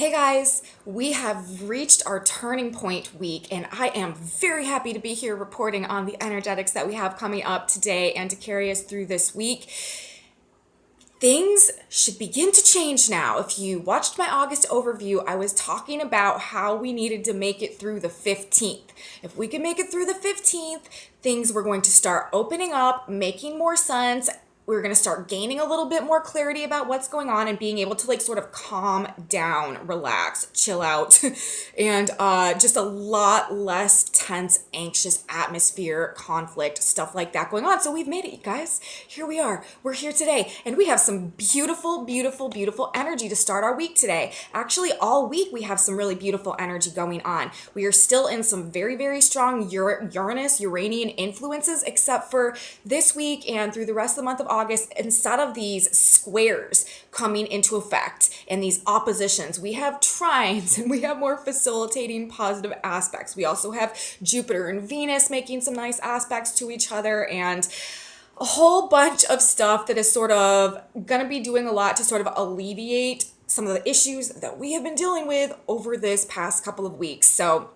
Hey guys, we have reached our turning point week, and I am very happy to be here reporting on the energetics that we have coming up today and to carry us through this week. Things should begin to change now. If you watched my August overview, I was talking about how we needed to make it through the 15th. If we can make it through the 15th, things were going to start opening up, making more sense. We're going to start gaining a little bit more clarity about what's going on and being able to sort of calm down, relax, chill out, and just a lot less tense, anxious atmosphere, conflict, stuff like that going on. So we've made it, you guys. Here we are. We're here today, and we have some beautiful, beautiful, beautiful energy to start our week today. Actually, all week we have some really beautiful energy going on. We are still in some very, very strong Uranus, Uranian influences, except for this week and through the rest of the month of August. Instead of these squares coming into effect and these oppositions, we have trines and we have more facilitating positive aspects. We also have Jupiter and Venus making some nice aspects to each other, and a whole bunch of stuff that is sort of going to be doing a lot to sort of alleviate some of the issues that we have been dealing with over this past couple of weeks. So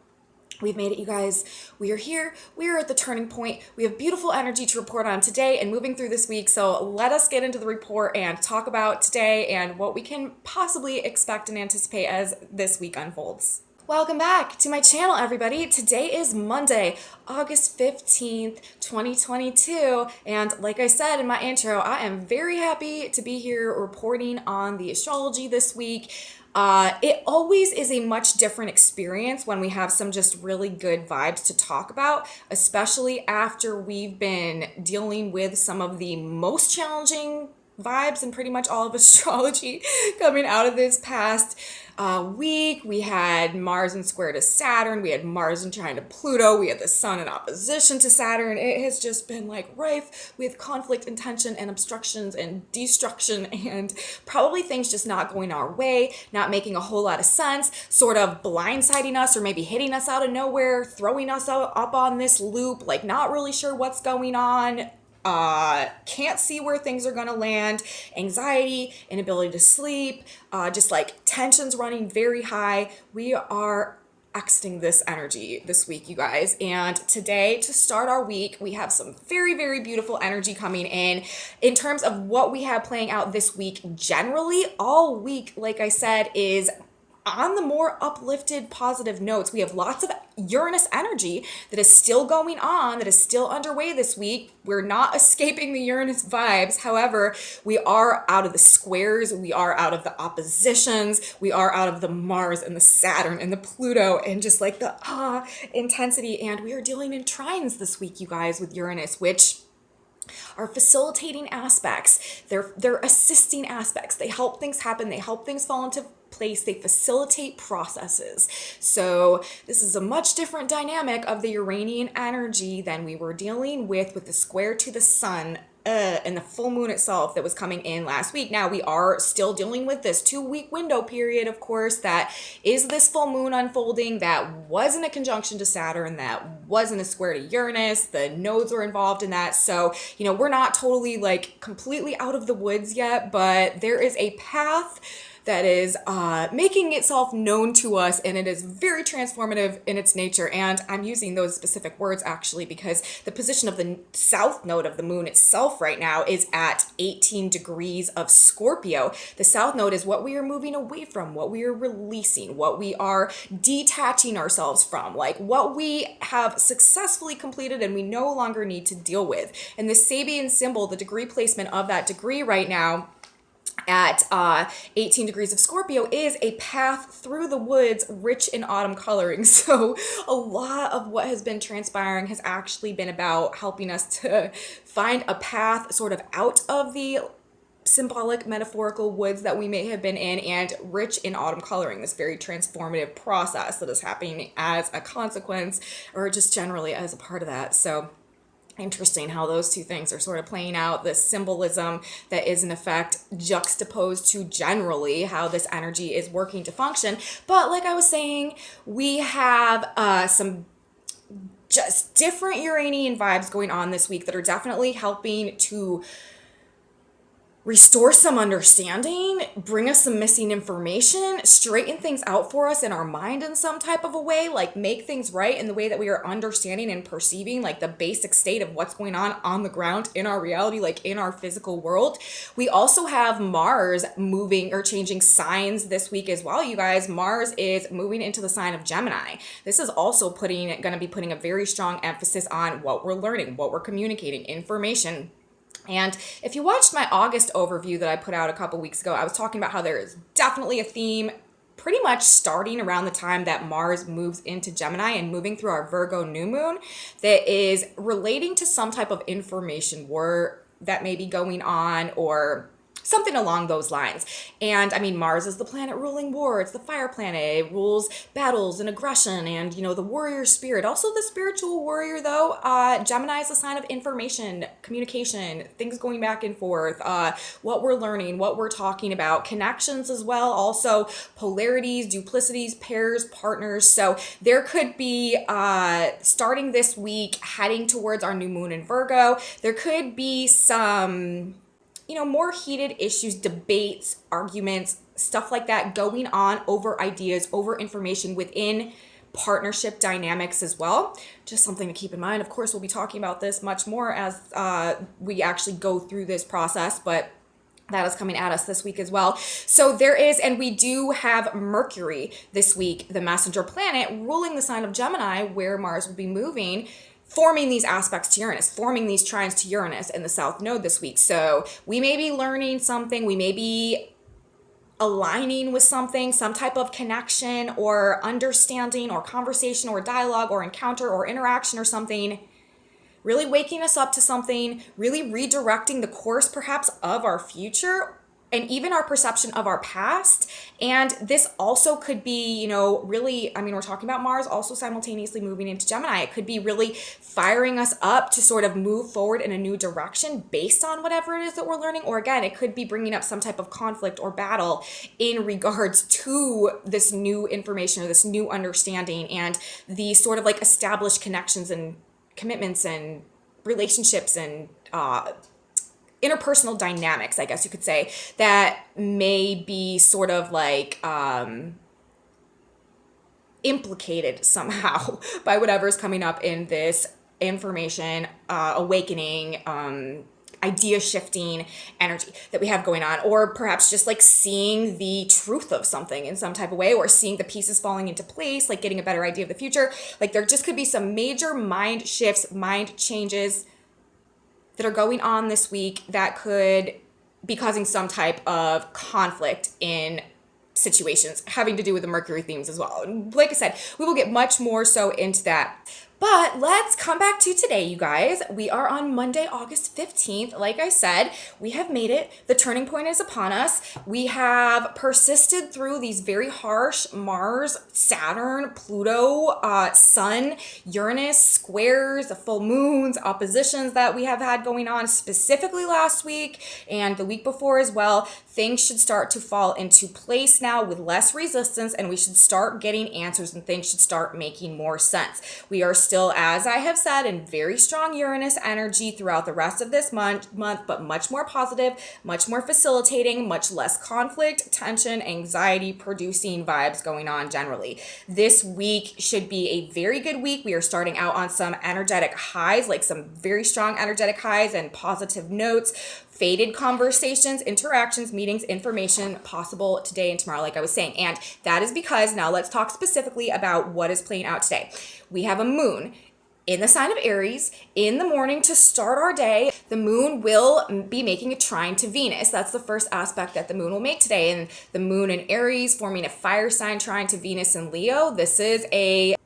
we've made it, you guys. We are here. We are at the turning point. We have beautiful energy to report on today and moving through this week. So let us get into the report and talk about today and what we can possibly expect and anticipate as this week unfolds. Welcome back to my channel, everybody. Today is Monday, August 15th, 2022. And like I said in my intro, I am very happy to be here reporting on the astrology this week. It always is a much different experience when we have some just really good vibes to talk about, especially after we've been dealing with some of the most challenging vibes in pretty much all of astrology coming out of this past week. We had Mars in square to Saturn. We had Mars in trine to Pluto. We had the Sun in opposition to Saturn. It has just been like rife with conflict and tension and obstructions and destruction and probably things just not going our way, not making a whole lot of sense, sort of blindsiding us or maybe hitting us out of nowhere, throwing us up on this loop, like not really sure what's going on. Can't see where things are going to land, anxiety, inability to sleep, just like tensions running very high. We are exiting this energy this week, you guys. And today, to start our week, we have some very, very beautiful energy coming in terms of what we have playing out this week. Generally, all week, like I said, is on the more uplifted, positive notes. We have lots of Uranus energy that is still going on, that is still underway this week. We're not escaping the Uranus vibes. However, we are out of the squares. We are out of the oppositions. We are out of the Mars and the Saturn and the Pluto and just like the intensity. And we are dealing in trines this week, you guys, with Uranus, which are facilitating aspects. They're assisting aspects. They help things happen. They help things fall into place. They facilitate processes. So this is a much different dynamic of the Uranian energy than we were dealing with the square to the sun and the full moon itself that was coming in last week. Now we are still dealing with this 2-week window period, of course, that is this full moon unfolding that wasn't a conjunction to Saturn, that wasn't a square to Uranus. The nodes were involved in that. So, we're not totally like completely out of the woods yet, but there is a path that is making itself known to us, and it is very transformative in its nature. And I'm using those specific words actually because the position of the south node of the moon itself right now is at 18 degrees of Scorpio. The south node is what we are moving away from, what we are releasing, what we are detaching ourselves from, like what we have successfully completed and we no longer need to deal with. And the Sabian symbol, the degree placement of that degree right now, at 18 degrees of Scorpio, is a path through the woods rich in autumn coloring. So a lot of what has been transpiring has actually been about helping us to find a path sort of out of the symbolic metaphorical woods that we may have been in and rich in autumn coloring, this very transformative process that is happening as a consequence or just generally as a part of that. So interesting how those two things are sort of playing out, this symbolism that is in effect juxtaposed to generally how this energy is working to function. But like I was saying, we have some just different Uranian vibes going on this week that are definitely helping to restore some understanding, bring us some missing information, straighten things out for us in our mind in some type of a way, like make things right in the way that we are understanding and perceiving like the basic state of what's going on the ground in our reality, like in our physical world. We also have Mars moving or changing signs this week as well, you guys. Mars is moving into the sign of Gemini. This is also going to be putting a very strong emphasis on what we're learning, what we're communicating, information. And if you watched my August overview that I put out a couple weeks ago, I was talking about how there is definitely a theme pretty much starting around the time that Mars moves into Gemini and moving through our Virgo new moon that is relating to some type of information war that may be going on or something along those lines. And I mean, Mars is the planet ruling war. It's the fire planet. It rules battles and aggression and, the warrior spirit. Also the spiritual warrior, though. Gemini is a sign of information, communication, things going back and forth, what we're learning, what we're talking about, connections as well. Also polarities, duplicities, pairs, partners. So there could be, starting this week, heading towards our new moon in Virgo, there could be some more heated issues, debates, arguments, stuff like that going on over ideas, over information within partnership dynamics as well. Just something to keep in mind. Of course, we'll be talking about this much more as we actually go through this process, but that is coming at us this week as well. So there is, and we do have Mercury this week, the messenger planet, ruling the sign of Gemini, where Mars will be moving, forming these aspects to Uranus, forming these trines to Uranus in the South Node this week. So we may be learning something, we may be aligning with something, some type of connection or understanding or conversation or dialogue or encounter or interaction or something, really waking us up to something, really redirecting the course perhaps of our future and even our perception of our past. And this also could be, really, we're talking about Mars also simultaneously moving into Gemini. It could be really firing us up to sort of move forward in a new direction based on whatever it is that we're learning. Or again, it could be bringing up some type of conflict or battle in regards to this new information or this new understanding and the sort of like established connections and commitments and relationships and interpersonal dynamics, I guess you could say, that may be sort of like implicated somehow by whatever's coming up in this information, awakening, idea shifting energy that we have going on, or perhaps just like seeing the truth of something in some type of way, or seeing the pieces falling into place, like getting a better idea of the future. Like there just could be some major mind shifts, mind changes that are going on this week that could be causing some type of conflict in situations having to do with the Mercury themes as well. And like I said, we will get much more so into that. But let's come back to today, you guys. We are on Monday, August 15th. Like I said, we have made it. The turning point is upon us. We have persisted through these very harsh Mars, Saturn, Pluto, Sun, Uranus, squares, full moons, oppositions that we have had going on specifically last week and the week before as well. Things should start to fall into place now with less resistance, and we should start getting answers and things should start making more sense. We are still, as I have said, in very strong Uranus energy throughout the rest of this month, but much more positive, much more facilitating, much less conflict, tension, anxiety producing vibes going on generally. This week should be a very good week. We are starting out on some energetic highs, like some very strong energetic highs and positive notes. Fated conversations, interactions, meetings, information possible today and tomorrow, like I was saying. And that is because, now let's talk specifically about what is playing out today. We have a moon in the sign of Aries in the morning to start our day. The moon will be making a trine to Venus. That's the first aspect that the moon will make today. And the moon in Aries forming a fire sign trine to Venus in Leo. This is a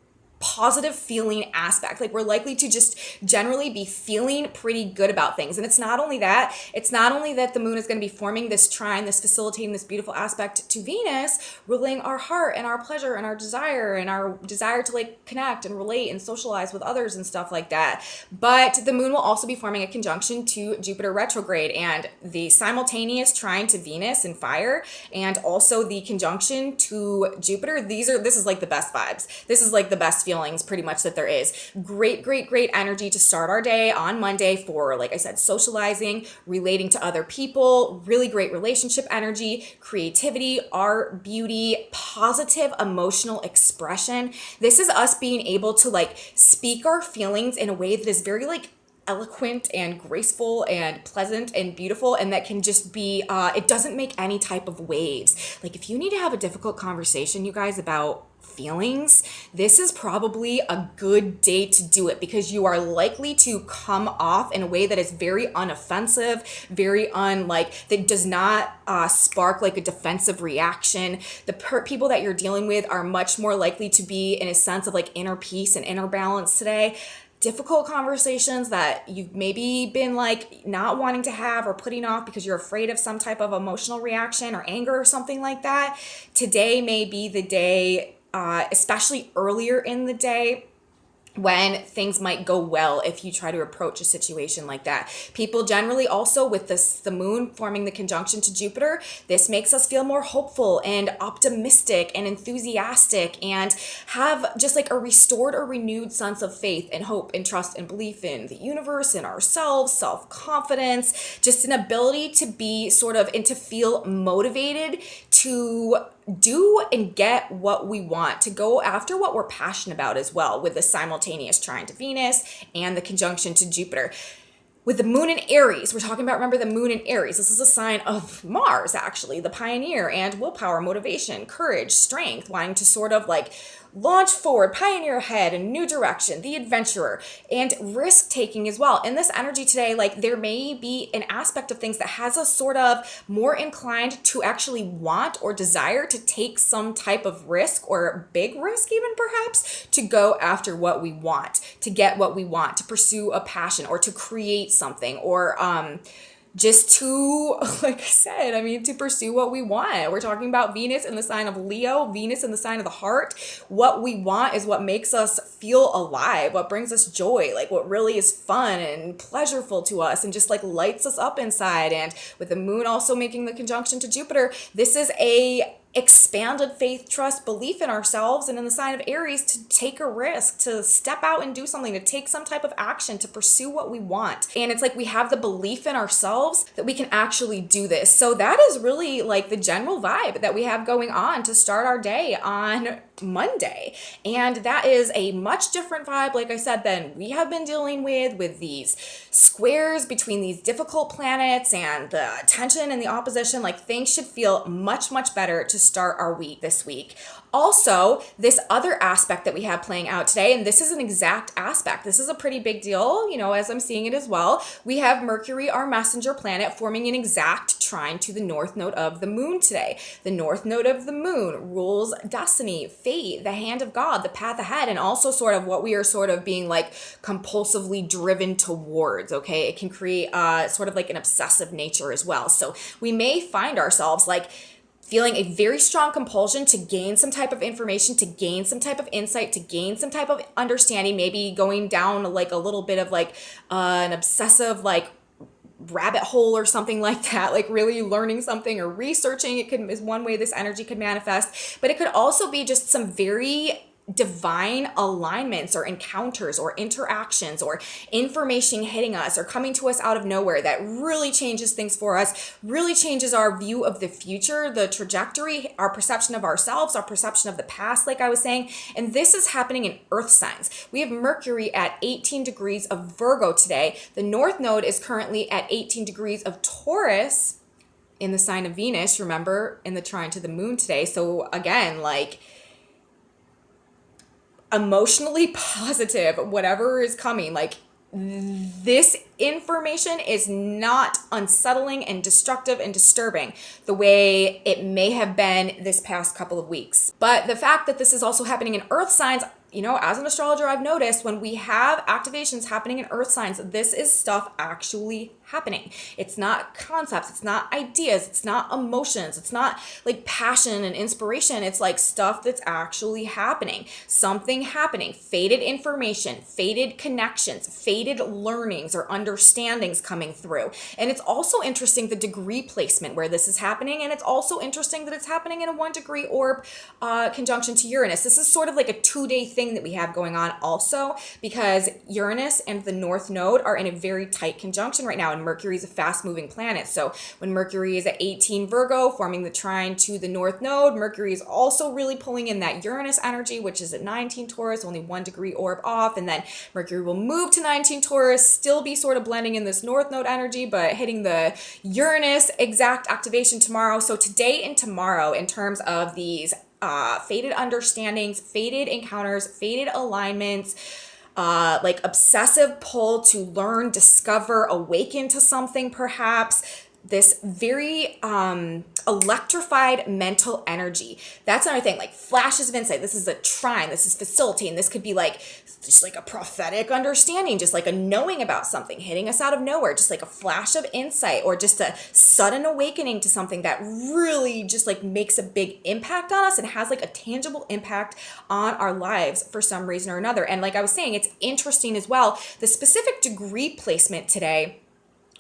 positive feeling aspect. Like we're likely to just generally be feeling pretty good about things. And it's not only that the moon is going to be forming this trine, this facilitating this beautiful aspect to Venus, ruling our heart and our pleasure and our desire to like connect and relate and socialize with others and stuff like that. But the moon will also be forming a conjunction to Jupiter retrograde, and the simultaneous trine to Venus in fire and also the conjunction to Jupiter. This is like the best vibes. This is like the best feeling feelings pretty much that there is. Great, great, great energy to start our day on Monday for, like I said, socializing, relating to other people, really great relationship energy, creativity, art, beauty, positive emotional expression. This is us being able to like speak our feelings in a way that is very like eloquent and graceful and pleasant and beautiful, and that can just be it doesn't make any type of waves. Like if you need to have a difficult conversation, you guys, about feelings, this is probably a good day to do it, because you are likely to come off in a way that is very unoffensive, very that does not spark like a defensive reaction. The people that you're dealing with are much more likely to be in a sense of like inner peace and inner balance today. Difficult conversations that you've maybe been like not wanting to have or putting off because you're afraid of some type of emotional reaction or anger or something like that. Today may be the day, especially earlier in the day, when things might go well if you try to approach a situation like that. People generally also, with the moon forming the conjunction to Jupiter, this makes us feel more hopeful and optimistic and enthusiastic and have just like a restored or renewed sense of faith and hope and trust and belief in the universe and ourselves, self-confidence, just an ability to be sort of and to feel motivated to do and get what we want, to go after what we're passionate about as well, with the simultaneous trine to Venus and the conjunction to Jupiter. With the moon in Aries, we're talking about, remember, the moon in Aries. This is a sign of Mars, actually, the pioneer, and willpower, motivation, courage, strength, wanting to sort of like launch forward, pioneer ahead, a new direction, the adventurer, and risk taking as well. In this energy today, like there may be an aspect of things that has us sort of more inclined to actually want or desire to take some type of risk, or big risk even perhaps, to go after what we want, to get what we want, to pursue a passion, or to create something, or just to, like I said, I mean, to pursue what we want. We're talking about Venus in the sign of Leo, Venus in the sign of the heart. What we want is what makes us feel alive, what brings us joy, like what really is fun and pleasurable to us and just like lights us up inside. And with the moon also making the conjunction to Jupiter, this is a expanded faith, trust, belief in ourselves, and in the sign of Aries, to take a risk, to step out and do something, to take some type of action, to pursue what we want. And it's like we have the belief in ourselves that we can actually do this. So that is really like the general vibe that we have going on to start our day on Monday. And that is a much different vibe, like I said, than we have been dealing with these squares between these difficult planets and the tension and the opposition. Like things should feel much, much better to start our week this week. Also, this other aspect that we have playing out today, and this is an exact aspect. This is a pretty big deal, you know, as I'm seeing it as well. We have Mercury, our messenger planet, forming an exact trine to the north node of the moon today. The north node of the moon rules destiny, fate, the hand of God, the path ahead, and also sort of what we are sort of being like compulsively driven towards, okay? It can create sort of like an obsessive nature as well. So we may find ourselves like feeling a very strong compulsion to gain some type of information, to gain some type of insight, to gain some type of understanding, maybe going down like a little bit of like an obsessive like rabbit hole or something like that, like really learning something or researching. It could is one way this energy could manifest, but it could also be just some very divine alignments or encounters or interactions or information hitting us or coming to us out of nowhere that really changes things for us, really changes our view of the future, the trajectory, our perception of ourselves, our perception of the past, like I was saying. And this is happening in earth signs. We have Mercury at 18 degrees of Virgo today. The north node is currently at 18 degrees of Taurus in the sign of Venus, remember, in the trine to the moon today. So again, like emotionally positive, whatever is coming, like this information is not unsettling and destructive and disturbing the way it may have been this past couple of weeks. But the fact that this is also happening in earth signs, you know, as an astrologer, I've noticed when we have activations happening in earth signs, this is stuff actually happening. It's not concepts, it's not ideas, it's not emotions, it's not like passion and inspiration. It's like stuff that's actually happening, something happening, fated information, fated connections, fated learnings or understandings coming through. And it's also interesting the degree placement where this is happening. And it's also interesting that it's happening in a 1-degree orb conjunction to Uranus. This is sort of like a 2-day thing that we have going on also, because Uranus and the North Node are in a very tight conjunction right now. And Mercury is a fast moving planet. So when Mercury is at 18 Virgo, forming the trine to the North Node, Mercury is also really pulling in that Uranus energy, which is at 19 Taurus, only 1-degree orb off. And then Mercury will move to 19 Taurus, still be sort of blending in this North Node energy, but hitting the Uranus exact activation tomorrow. So today and tomorrow, in terms of these fated understandings, fated encounters, fated alignments, like obsessive pull to learn, discover, awaken to something perhaps, this very electrified mental energy. That's another thing, like flashes of insight. This is a trine, this is facilitating. This could be like just like a prophetic understanding, just like a knowing about something hitting us out of nowhere, just like a flash of insight, or just a sudden awakening to something that really just like makes a big impact on us and has like a tangible impact on our lives for some reason or another. And like I was saying, it's interesting as well, the specific degree placement today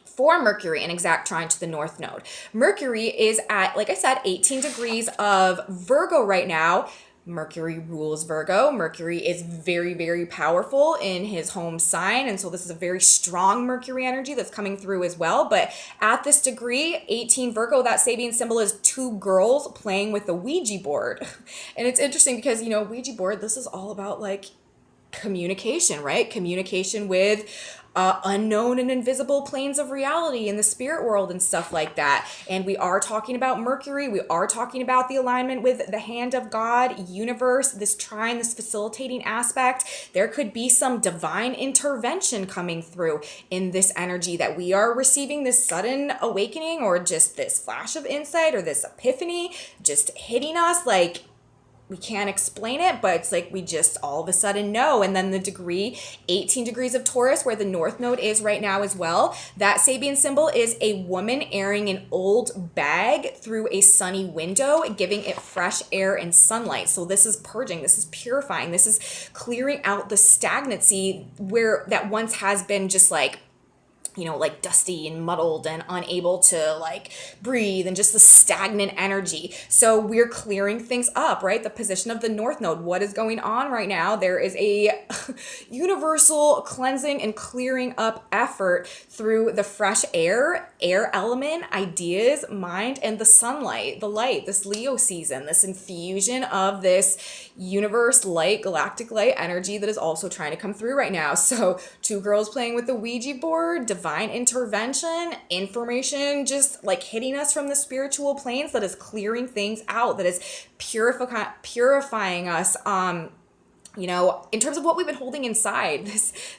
for Mercury in exact trine to the North Node. Mercury is at, like I said, 18 degrees of Virgo right now. Mercury rules Virgo. Mercury is very, very powerful in his home sign. And so this is a very strong Mercury energy that's coming through as well. But at this degree, 18 Virgo, that Sabian symbol is 2 girls playing with the Ouija board. And it's interesting because, you know, Ouija board, this is all about like communication, right? Communication with unknown and invisible planes of reality in the spirit world and stuff like that. And we are talking about Mercury. We are talking about the alignment with the hand of God, universe, this trine, this facilitating aspect. There could be some divine intervention coming through in this energy that we are receiving, this sudden awakening or just this flash of insight or this epiphany just hitting us like we can't explain it, but it's like we just all of a sudden know. And then the degree, 18 degrees of Taurus, where the North Node is right now as well. That Sabian symbol is a woman airing an old bag through a sunny window, giving it fresh air and sunlight. So this is purging, this is purifying, this is clearing out the stagnancy where that once has been just like, you know, like dusty and muddled and unable to like breathe and just the stagnant energy. So we're clearing things up, right? The position of the North Node, what is going on right now? There is a universal cleansing and clearing up effort through the fresh air element, ideas, mind, and the sunlight, the light, this Leo season, this infusion of this universe light, galactic light energy that is also trying to come through right now. So 2 girls playing with the Ouija board, divine intervention, information just like hitting us from the spiritual planes that is clearing things out, that is purifying us, you know, in terms of what we've been holding inside,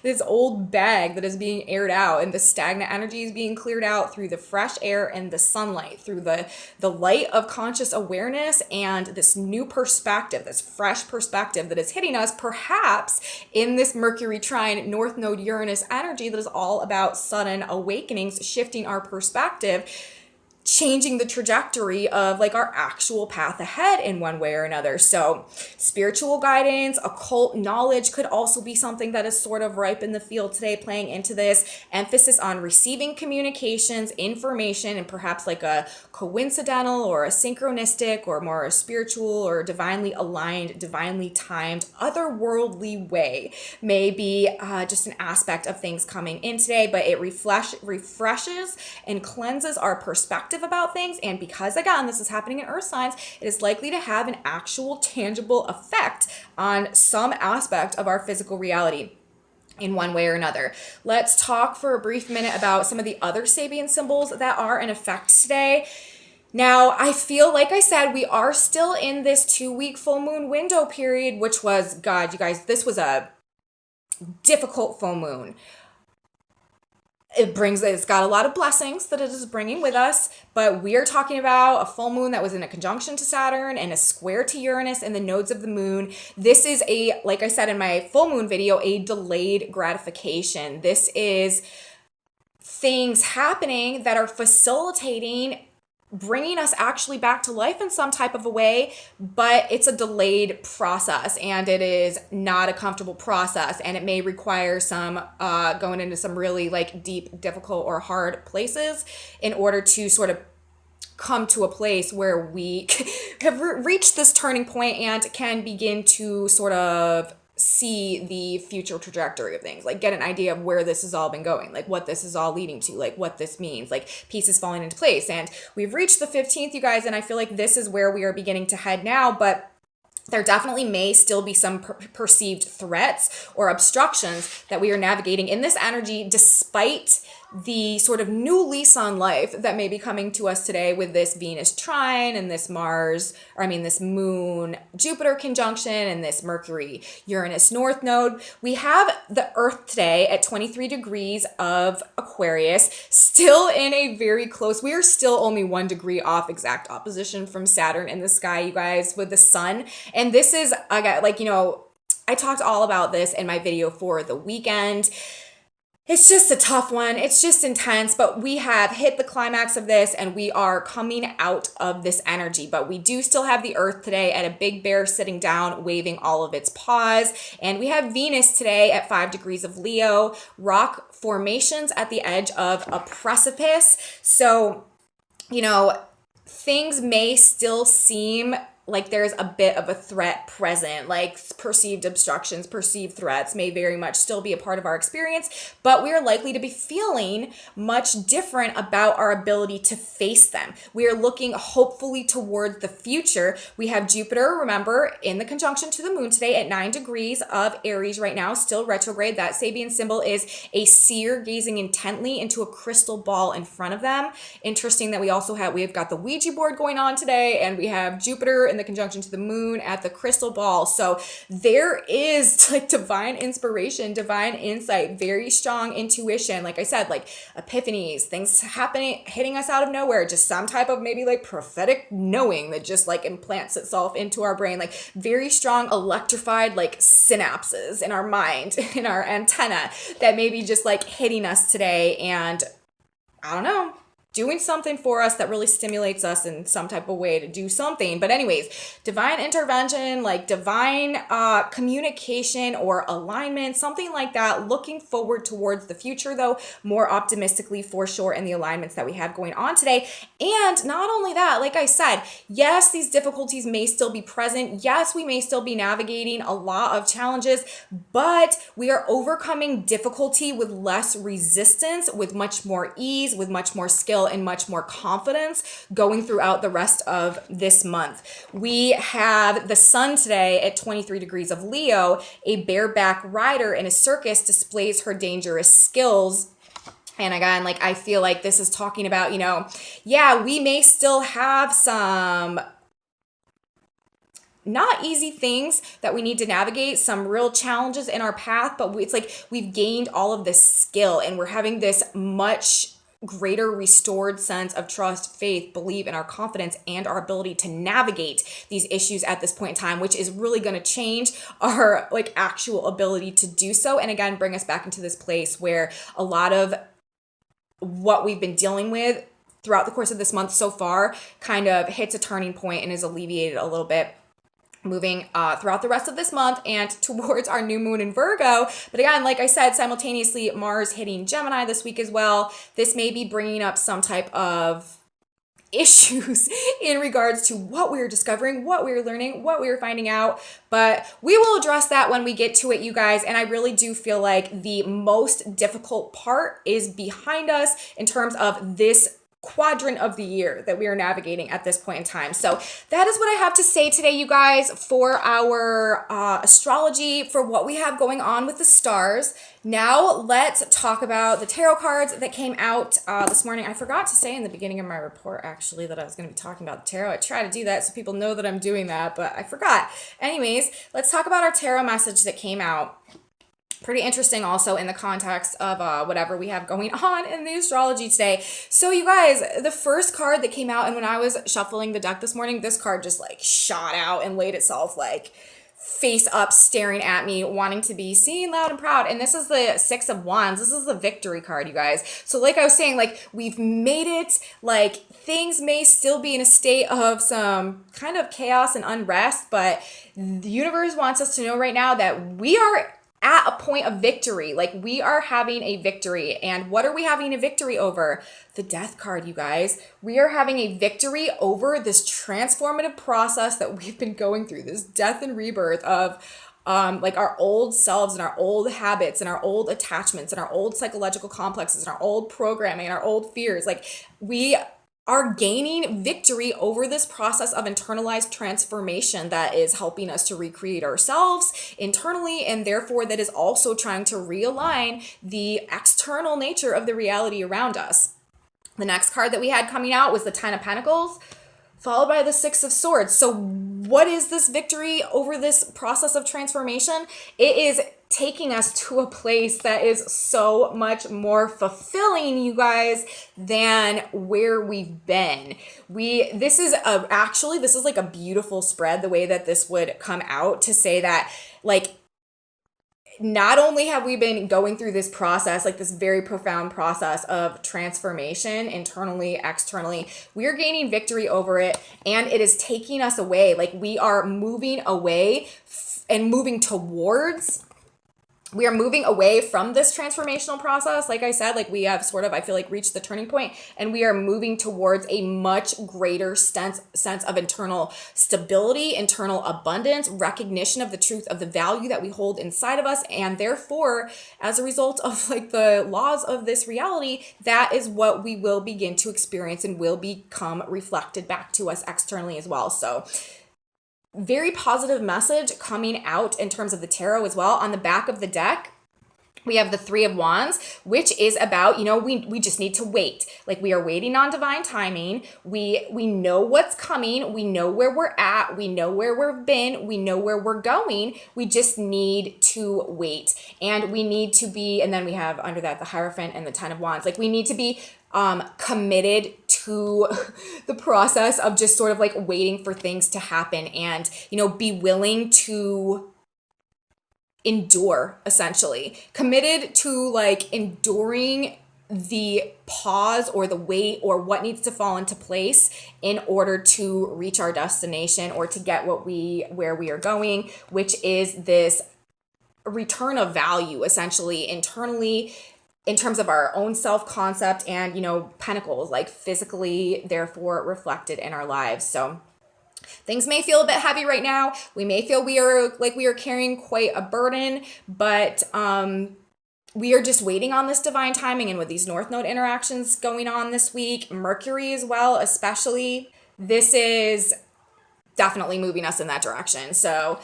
this old bag that is being aired out, and the stagnant energy is being cleared out through the fresh air and the sunlight, through the light of conscious awareness and this new perspective, this fresh perspective that is hitting us perhaps in this Mercury trine North Node Uranus energy that is all about sudden awakenings, shifting our perspective, changing the trajectory of like our actual path ahead in one way or another. So spiritual guidance, occult knowledge could also be something that is sort of ripe in the field today, playing into this emphasis on receiving communications, information, and perhaps like a coincidental or a synchronistic or more a spiritual or divinely aligned, divinely timed, otherworldly way may be just an aspect of things coming in today, but it refreshes and cleanses our perspective about things. And because again, this is happening in earth signs, it is likely to have an actual tangible effect on some aspect of our physical reality in one way or another. Let's talk for a brief minute about some of the other Sabian symbols that are in effect today. Now, I feel like I said, we are still in this 2-week full moon window period, which was, God, you guys, this was a difficult full moon. It's got a lot of blessings that it is bringing with us, but we are talking about a full moon that was in a conjunction to Saturn and a square to Uranus and the nodes of the moon. This is like I said in my full moon video, a delayed gratification. This is things happening that are facilitating bringing us actually back to life in some type of a way, but it's a delayed process and it is not a comfortable process, and it may require some going into some really like deep, difficult, or hard places in order to sort of come to a place where we have reached this turning point and can begin to sort of see the future trajectory of things, like get an idea of where this has all been going, like what this is all leading to, like what this means, like pieces falling into place. And we've reached the 15th, you guys, and I feel like this is where we are beginning to head now, but there definitely may still be some perceived threats or obstructions that we are navigating in this energy, despite the sort of new lease on life that may be coming to us today with this Venus trine and this this Moon Jupiter conjunction and this Mercury Uranus North node. We have the Earth today at 23 degrees of Aquarius, still in a very close, we are still only 1 degree off exact opposition from Saturn in the sky, you guys, with the sun. And this is, I talked all about this in my video for the weekend. It's just a tough one. It's just intense, but we have hit the climax of this and we are coming out of this energy. But we do still have the Earth today at a big bear sitting down, waving all of its paws. And we have Venus today at 5 degrees of Leo, rock formations at the edge of a precipice. So, things may still seem like there's a bit of a threat present, like perceived obstructions, perceived threats may very much still be a part of our experience, but we are likely to be feeling much different about our ability to face them. We are looking hopefully towards the future. We have Jupiter, remember, in the conjunction to the moon today at 9 degrees of Aries right now, still retrograde. That Sabian symbol is a seer gazing intently into a crystal ball in front of them. Interesting that we've got the Ouija board going on today, and we have Jupiter in the conjunction to the moon at the crystal ball. So there is like divine inspiration, divine insight, very strong intuition. Like I said, like epiphanies, things happening, hitting us out of nowhere, just some type of maybe like prophetic knowing that just like implants itself into our brain, like very strong electrified like synapses in our mind, in our antenna that may be just like hitting us today. And I don't know, doing something for us that really stimulates us in some type of way to do something. But anyways, divine intervention, like divine communication or alignment, something like that, looking forward towards the future though, more optimistically for sure in the alignments that we have going on today. And not only that, like I said, yes, these difficulties may still be present. Yes, we may still be navigating a lot of challenges, but we are overcoming difficulty with less resistance, with much more ease, with much more skill, and much more confidence going throughout the rest of this month. We have the sun today at 23 degrees of Leo. A bareback rider in a circus displays her dangerous skills. And again, like I feel like this is talking about, we may still have some not easy things that we need to navigate, some real challenges in our path, but it's like we've gained all of this skill and we're having this much greater restored sense of trust, faith, belief in our confidence and our ability to navigate these issues at this point in time, which is really going to change our like actual ability to do so. And again, bring us back into this place where a lot of what we've been dealing with throughout the course of this month so far kind of hits a turning point and is alleviated a little bit moving throughout the rest of this month and towards our new moon in Virgo. But again, like I said, simultaneously Mars hitting Gemini this week as well. This may be bringing up some type of issues in regards to what we are discovering, what we are learning, what we are finding out, but we will address that when we get to it, you guys. And I really do feel like the most difficult part is behind us in terms of this quadrant of the year that we are navigating at this point in time. So that is what I have to say today, you guys, for our astrology, for what we have going on with the stars. Now let's talk about the tarot cards that came out this morning. I forgot to say in the beginning of my report, actually, that I was going to be talking about the tarot. I try to do that so people know that I'm doing that, but I forgot. Anyways, let's talk about our tarot message that came out. Pretty interesting also in the context of whatever we have going on in the astrology today. So you guys, the first card that came out, and when I was shuffling the deck this morning, this card just like shot out and laid itself like face up staring at me, wanting to be seen, loud, and proud. And this is the Six of Wands. This is the victory card, you guys. So like I was saying, like we've made it, like things may still be in a state of some kind of chaos and unrest, but the universe wants us to know right now that we are at a point of victory. Like we are having a victory. And what are we having a victory over? The Death card, you guys. We are having a victory over this transformative process that we've been going through, this death and rebirth of like our old selves and our old habits and our old attachments and our old psychological complexes and our old programming and our old fears. Like we are gaining victory over this process of internalized transformation that is helping us to recreate ourselves internally, and therefore that is also trying to realign the external nature of the reality around us. The next card that we had coming out was the Ten of Pentacles, followed by the Six of Swords. So what is this victory over this process of transformation? It is taking us to a place that is so much more fulfilling, you guys, than where we've been. This is like a beautiful spread, the way that this would come out, to say that like not only have we been going through this process, like this very profound process of transformation internally, externally, we are gaining victory over it, and it is taking us away. Like we are moving away and moving towards. We are moving away from this transformational process. Like I said, like we have sort of, I feel like, reached the turning point, and we are moving towards a much greater sense of internal stability, internal abundance, recognition of the truth of the value that we hold inside of us. And therefore, as a result of like the laws of this reality, that is what we will begin to experience and will become reflected back to us externally as well. So very positive message coming out in terms of the tarot as well. On the back of the deck, we have the Three of Wands, which is about, we just need to wait. Like we are waiting on divine timing. We know what's coming. We know where we're at. We know where we've been. We know where we're going. We just need to wait. And we need to be, and then we have under that the Hierophant and the Ten of Wands. Like we need to be committed to the process of just sort of like waiting for things to happen, and be willing to endure, essentially committed to like enduring the pause or the wait or what needs to fall into place in order to reach our destination or to get where we are going, which is this return of value, essentially internally, in terms of our own self-concept and, pentacles, like physically, therefore reflected in our lives. So things may feel a bit heavy right now. We may feel we are carrying quite a burden, but we are just waiting on this divine timing. And with these North Node interactions going on this week, Mercury as well, especially, this is definitely moving us in that direction. So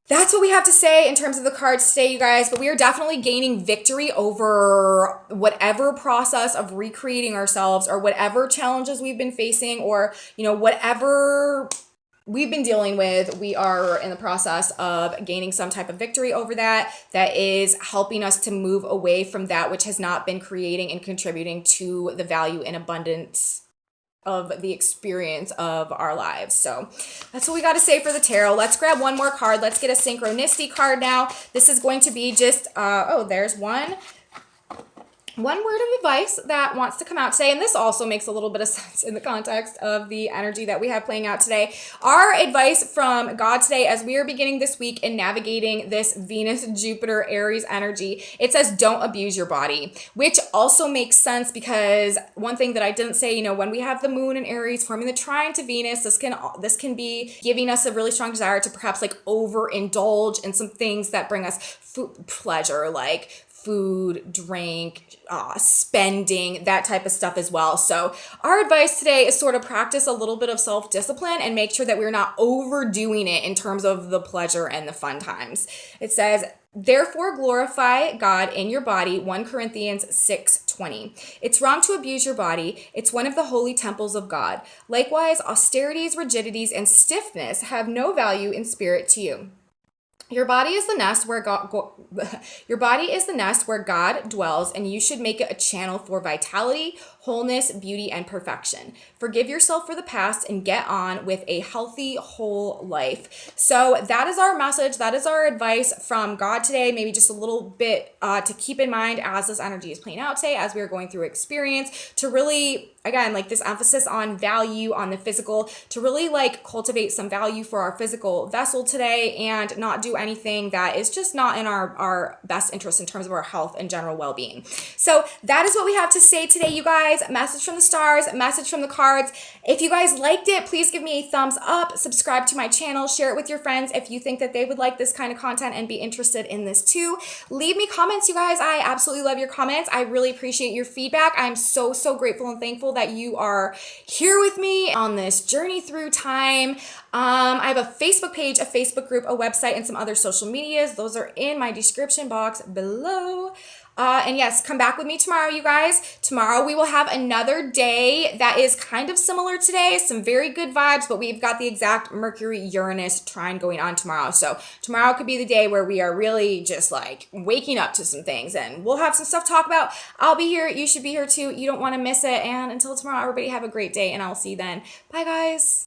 that's what we have to say in terms of the cards today, you guys. But we are definitely gaining victory over whatever process of recreating ourselves or whatever challenges we've been facing, or, whatever we've been dealing with. We are in the process of gaining some type of victory over that is helping us to move away from that which has not been creating and contributing to the value and abundance of the experience of our lives. So that's what we got to say for the tarot. Let's grab one more card. Let's get a synchronicity card now. This is going to be just, there's one word of advice that wants to come out today. And this also makes a little bit of sense in the context of the energy that we have playing out today. Our advice from God today, as we are beginning this week and navigating this Venus, Jupiter, Aries energy, it says, don't abuse your body, which also makes sense because one thing that I didn't say, when we have the moon in Aries forming the trine to Venus, this can be giving us a really strong desire to perhaps like overindulge in some things that bring us pleasure, like food, drink, spending, that type of stuff as well. So our advice today is sort of practice a little bit of self-discipline and make sure that we're not overdoing it in terms of the pleasure and the fun times. It says, therefore glorify God in your body, 1 Corinthians 6:20. It's wrong to abuse your body. It's one of the holy temples of God. Likewise, austerities, rigidities, and stiffness have no value in spirit to you. Your body is the nest where your body is the nest where God dwells, and you should make it a channel for vitality, wholeness, beauty, and perfection. Forgive yourself for the past and get on with a healthy, whole life. So that is our message. That is our advice from God today. Maybe just a little bit to keep in mind as this energy is playing out today, as we are going through experience, to really, again, like this emphasis on value, on the physical, to really like cultivate some value for our physical vessel today and not do anything that is just not in our best interest in terms of our health and general well-being. So that is what we have to say today, you guys. Message from the stars, message from the cards. If you guys liked it, please give me a thumbs up, subscribe to my channel, share it with your friends if you think that they would like this kind of content and be interested in this too. Leave me comments, you guys. I absolutely love your comments. I really appreciate your feedback. I'm so grateful and thankful that you are here with me on this journey through time. I have a Facebook page, a Facebook group, a website, and some other social medias. Those are in my description box below. And yes, come back with me tomorrow, you guys. Tomorrow we will have another day that is kind of similar today. Some very good vibes, but we've got the exact Mercury-Uranus trine going on tomorrow. So tomorrow could be the day where we are really just like waking up to some things, and we'll have some stuff to talk about. I'll be here. You should be here too. You don't want to miss it. And until tomorrow, everybody have a great day, and I'll see you then. Bye, guys.